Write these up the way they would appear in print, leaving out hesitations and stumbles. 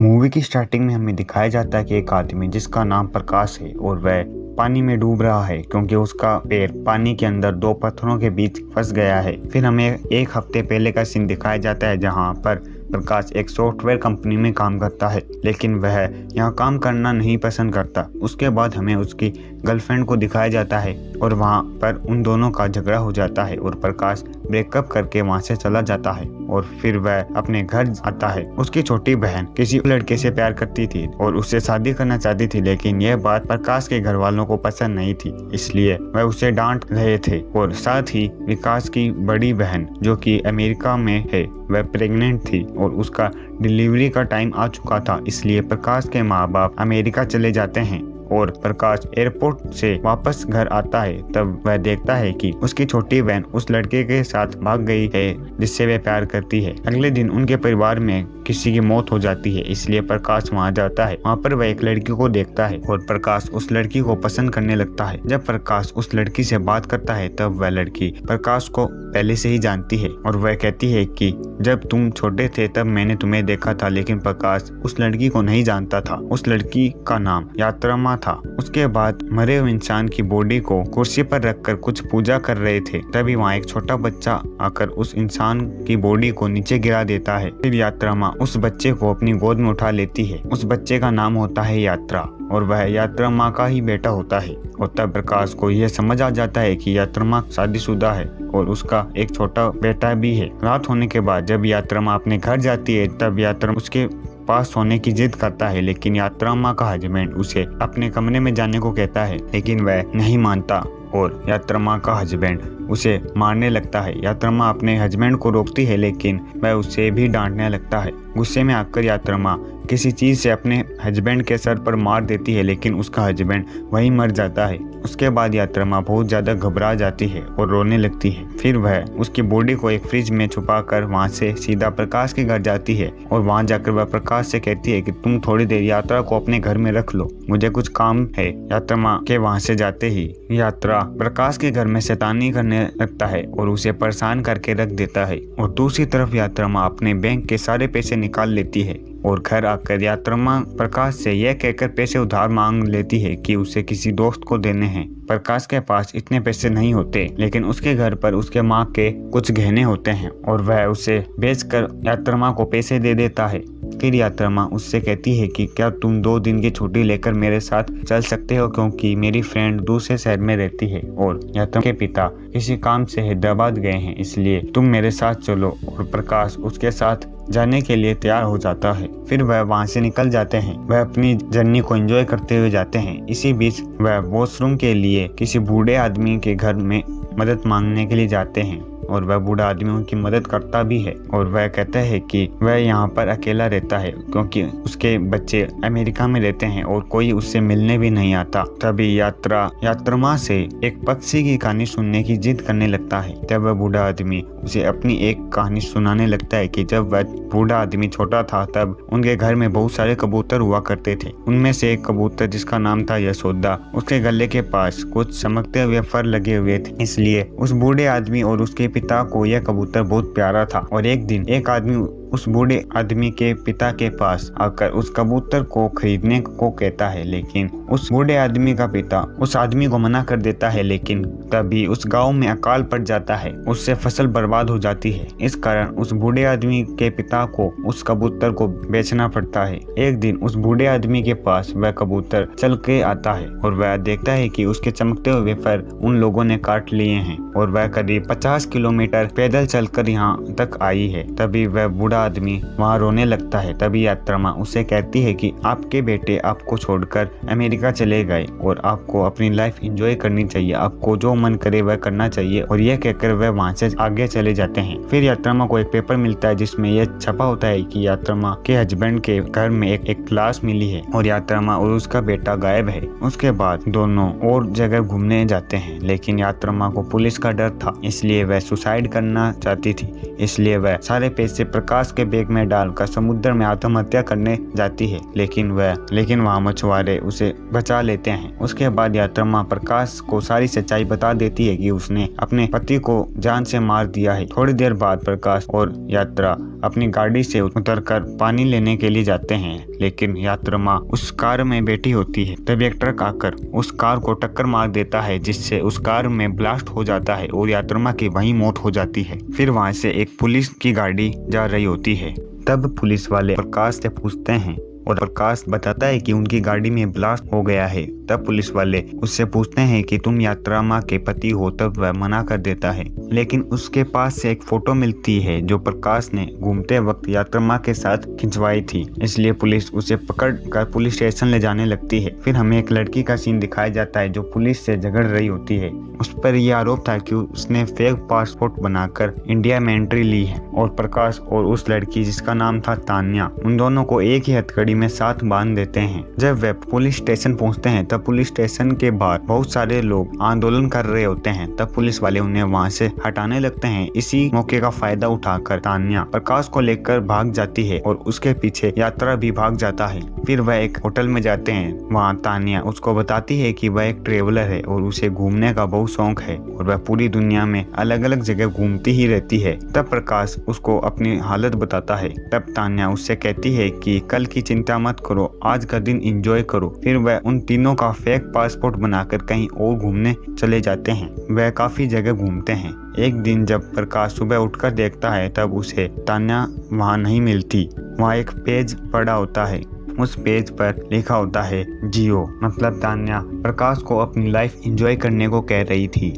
Movie की starting में हमें दिखाया जाता है कि एक आदमी जिसका नाम प्रकाश है और वह पानी में डूब रहा है क्योंकि उसका पैर पानी के अंदर दो पत्थरों के बीच फंस गया है। फिर हमें एक हफ्ते पहले का सीन दिखाया जाता है जहां पर प्रकाश एक सॉफ्टवेयर कंपनी में काम करता है, लेकिन वह यहाँ काम करना नहीं पसंद करता। उसके बाद हमें उसकी गर्लफ्रेंड को दिखाया जाता है और वहाँ पर उन दोनों का झगड़ा हो जाता है और प्रकाश ब्रेकअप करके वहाँ से चला जाता है और फिर वह अपने घर आता है। उसकी छोटी बहन किसी लड़के से प्यार करती थी और उससे शादी करना चाहती थी, लेकिन यह बात प्रकाश के घर वालों को पसंद नहीं थी, इसलिए वह उसे डांट रहे थे। और साथ ही विकास की बड़ी बहन जो कि अमेरिका में है, वह प्रेग्नेंट थी और उसका डिलीवरी का टाइम आ चुका था, इसलिए प्रकाश के माँ बाप अमेरिका चले जाते हैं और प्रकाश एयरपोर्ट से वापस घर आता है। तब वह देखता है कि उसकी छोटी बहन उस लड़के के साथ भाग गई है जिससे वह प्यार करती है। अगले दिन उनके परिवार में किसी की मौत हो जाती है, इसलिए प्रकाश वहां जाता है। वहां पर वह एक लड़की को देखता है और प्रकाश उस लड़की को पसंद करने लगता है। जब प्रकाश उस लड़की से बात करता है तब वह लड़की प्रकाश को पहले से ही जानती है और वह कहती है कि जब तुम छोटे थे तब मैंने तुम्हें देखा था, लेकिन प्रकाश उस लड़की को नहीं जानता था। उस लड़की का नाम यात्रा था। उसके बाद मरे हुए इंसान की बॉडी को कुर्सी पर रखकर कुछ पूजा कर रहे थे, तभी वहाँ एक छोटा बच्चा आकर उस इंसान की बॉडी को नीचे गिरा देता है। फिर यात्रा माँ उस बच्चे को अपनी गोद में उठा लेती है। उस बच्चे का नाम होता है यात्रा और वह यात्रा माँ का ही बेटा होता है। और तब प्रकाश को यह समझ आ जाता है कि यात्रा माँ शादीशुदा है और उसका एक छोटा बेटा भी है। रात होने के बाद जब यात्रा माँ अपने घर जाती है तब यात्रा उसके पास सोने की जिद करता है, लेकिन यात्रा माँ का हस्बैंड उसे अपने कमरे में जाने को कहता है, लेकिन वह नहीं मानता और यात्रा माँ का हस्बैंड उसे मारने लगता है। यात्रा माँ अपने हस्बैंड को रोकती है, लेकिन वह उसे भी डांटने लगता है। गुस्से में आकर यात्रा माँ किसी चीज से अपने हस्बैंड के सर पर मार देती है, लेकिन उसका हस्बैंड वहीं मर जाता है। उसके बाद यात्रा माँ बहुत ज्यादा घबरा जाती है और रोने लगती है। फिर वह उसकी बॉडी को एक फ्रिज में छुपा कर वहाँ से सीधा प्रकाश के घर जाती है और वहाँ जाकर वह प्रकाश से कहती है कि तुम थोड़ी देर यात्रा को अपने घर में रख लो, मुझे कुछ काम है। यात्रा माँ के वहाँ से जाते ही यात्रा प्रकाश के घर में शैतानी करने लगता है और उसे परेशान करके रख देता है। और दूसरी तरफ यात्रा माँ अपने बैंक के सारे पैसे निकाल लेती है और घर आकर यात्रा माँ प्रकाश से यह कहकर पैसे उधार मांग लेती है कि उसे किसी दोस्त को देने हैं। प्रकाश के पास इतने पैसे नहीं होते, लेकिन उसके घर पर उसके माँ के कुछ गहने होते हैं और वह उसे बेचकर यात्रा माँ को पैसे दे देता है। फिर यात्रा माँ उससे कहती है कि क्या तुम 2 दिन की छुट्टी लेकर मेरे साथ चल सकते हो, क्योंकि मेरी फ्रेंड दूसरे शहर में रहती है और यात्रा के पिता किसी काम से हैदराबाद गए हैं, इसलिए तुम मेरे साथ चलो। और प्रकाश उसके साथ जाने के लिए तैयार हो जाता है। फिर वह वहाँ से निकल जाते हैं। वह अपनी जर्नी को एंजॉय करते हुए जाते हैं। इसी बीच वह वॉशरूम के लिए किसी बूढ़े आदमी के घर में मदद मांगने के लिए जाते हैं और वह बूढ़ा आदमी उनकी मदद करता भी है और वह कहता है कि वह यहाँ पर अकेला रहता है क्योंकि उसके बच्चे अमेरिका में रहते हैं और कोई उससे मिलने भी नहीं आता। तभी यात्रा माँ से एक पक्षी की कहानी सुनने की जिद करने लगता है। तब वह बूढ़ा आदमी उसे अपनी एक कहानी सुनाने लगता है कि जब वह बूढ़ा आदमी छोटा था तब उनके घर में बहुत सारे कबूतर हुआ करते थे। उनमें से एक कबूतर जिसका नाम था यशोदा, उसके गले के पास कुछ चमकते हुए फर लगे हुए थे, इसलिए उस बूढ़े आदमी और उसके पिता को यह कबूतर बहुत प्यारा था। और एक दिन एक आदमी उस बूढ़े आदमी के पिता के पास आकर उस कबूतर को खरीदने को कहता है, लेकिन उस बूढ़े आदमी का पिता उस आदमी को मना कर देता है। लेकिन तभी उस गांव में अकाल पड़ जाता है, उससे फसल बर्बाद हो जाती है। इस कारण उस बूढ़े आदमी के पिता को उस कबूतर को बेचना पड़ता है। एक दिन उस बूढ़े आदमी के पास वह कबूतर चल के आता है और वह देखता है कि उसके चमकते हुए फर उन लोगों ने काट लिए हैं और वह करीब 50 किलोमीटर पैदल चलकर यहाँ तक आई है। तभी वह बूढ़ा आदमी वहाँ रोने लगता है। तभी यात्रा माँ उसे कहती है कि आपके बेटे आपको छोड़कर अमेरिका चले गए और आपको अपनी लाइफ एंजॉय करनी चाहिए, आपको जो मन करे वह करना चाहिए। और यह कहकर वह वहाँ से आगे चले जाते हैं। फिर यात्रा माँ को एक पेपर मिलता है जिसमें यह छपा होता है कि यात्रा माँ के हस्बैंड के घर में एक क्लास मिली है और यात्रा माँ और उसका बेटा गायब है। उसके बाद दोनों और जगह घूमने जाते हैं, लेकिन यात्रा माँ को पुलिस का डर था, इसलिए वह सुसाइड करना चाहती थी। इसलिए वह सारे पैसे प्रकाश के बैग में डालकर समुद्र में आत्महत्या करने जाती है, लेकिन वहाँ मछुआरे उसे बचा लेते हैं। उसके बाद यात्रा माँ प्रकाश को सारी सच्चाई बता देती है कि उसने अपने पति को जान से मार दिया है। थोड़ी देर बाद प्रकाश और यात्रा अपनी गाड़ी से उतरकर पानी लेने के लिए जाते हैं, लेकिन यात्रमा उस कार में बैठी होती है। तभी एक ट्रक आकर उस कार को टक्कर मार देता है, जिससे उस कार में ब्लास्ट हो जाता है और यात्रमा की वहीं मौत हो जाती है। फिर वहां से एक पुलिस की गाड़ी जा रही होती है। तब पुलिस वाले प्रकाश से पूछते हैं और प्रकाश बताता है कि उनकी गाड़ी में ब्लास्ट हो गया है। तब पुलिस वाले उससे पूछते हैं कि तुम यात्रमा के पति हो, तब वह मना कर देता है। लेकिन उसके पास से एक फोटो मिलती है जो प्रकाश ने घूमते वक्त यात्रमा के साथ खिंचवाई थी, इसलिए पुलिस उसे पकड़ कर पुलिस स्टेशन ले जाने लगती है। फिर हमें एक लड़की का सीन दिखाया जाता है जो पुलिस से झगड़ रही होती है। उस पर यह आरोप था कि उसने फेक पासपोर्ट बनाकर इंडिया में एंट्री ली है और प्रकाश और उस लड़की जिसका नाम था तान्या, उन दोनों को एक ही हथकड़ी में साथ बांध देते हैं। जब वे पुलिस स्टेशन पहुंचते हैं तब पुलिस स्टेशन के बाहर बहुत सारे लोग आंदोलन कर रहे होते हैं। तब पुलिस वाले उन्हें वहां से हटाने लगते हैं। इसी मौके का फायदा उठाकर तान्या प्रकाश को लेकर भाग जाती है और उसके पीछे यात्रा भी भाग जाता है। फिर वह एक होटल में जाते हैं। वहाँ तान्या उसको बताती है कि वह एक ट्रेवलर है और उसे घूमने का बहुत शौक है और वह पूरी दुनिया में अलग अलग जगह घूमती ही रहती है। तब प्रकाश उसको अपनी हालत बताता है। तब तान्या उससे कहती है कि कल की चिंता मत करो, आज का दिन एंजॉय करो। फिर वह उन तीनों का फेक पासपोर्ट बनाकर कहीं और घूमने चले जाते हैं। वह काफी जगह घूमते हैं। एक दिन जब प्रकाश सुबह उठकर देखता है तब उसे तान्या वहाँ नहीं मिलती। वहाँ एक पेज पड़ा होता है। उस पेज पर लिखा होता है जियो, मतलब तान्या प्रकाश को अपनी लाइफ एंजॉय करने को कह रही थी।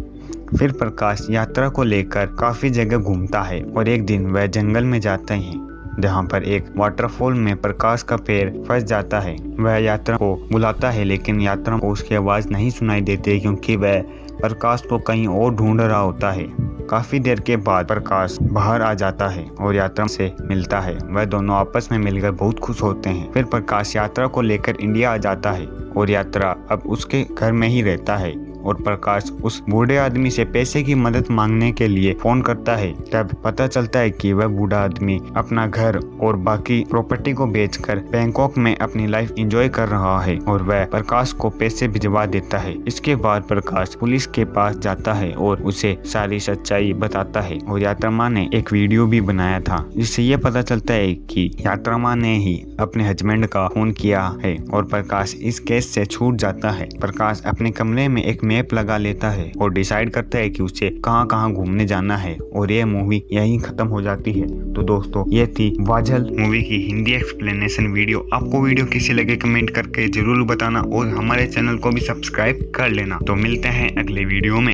फिर प्रकाश यात्रा को लेकर काफी जगह घूमता है और एक दिन वह जंगल में जाते हैं जहाँ पर एक वाटरफॉल में प्रकाश का पैर फंस जाता है। वह यात्रा को बुलाता है लेकिन यात्रा को उसकी आवाज़ नहीं सुनाई देती क्योंकि वह प्रकाश को कहीं और ढूंढ रहा होता है। काफी देर के बाद प्रकाश बाहर आ जाता है और यात्रा से मिलता है। वह दोनों आपस में मिलकर बहुत खुश होते हैं। फिर प्रकाश यात्रा को लेकर इंडिया आ जाता है और यात्रा अब उसके घर में ही रहता है और प्रकाश उस बूढ़े आदमी से पैसे की मदद मांगने के लिए फोन करता है। तब पता चलता है कि वह बूढ़ा आदमी अपना घर और बाकी प्रॉपर्टी को बेचकर बैंकॉक में अपनी लाइफ एंजॉय कर रहा है और वह प्रकाश को पैसे भिजवा देता है। इसके बाद प्रकाश पुलिस के पास जाता है और उसे सारी सच्चाई बताता है और यात्रमा ने एक वीडियो भी बनाया था जिससे ये पता चलता है कि यात्रमा ने ही अपने हस्बैंड का खून किया है और प्रकाश इस केस से छूट जाता है। प्रकाश अपने कमरे में एक मैप लगा लेता है और डिसाइड करता है कि उसे कहां कहां घूमने जाना है और यह मूवी यहीं खत्म हो जाती है। तो दोस्तों ये थी वाझल मूवी की हिंदी एक्सप्लेनेशन वीडियो। आपको वीडियो कैसी लगे कमेंट करके जरूर बताना और हमारे चैनल को भी सब्सक्राइब कर लेना। तो मिलते हैं अगले वीडियो में।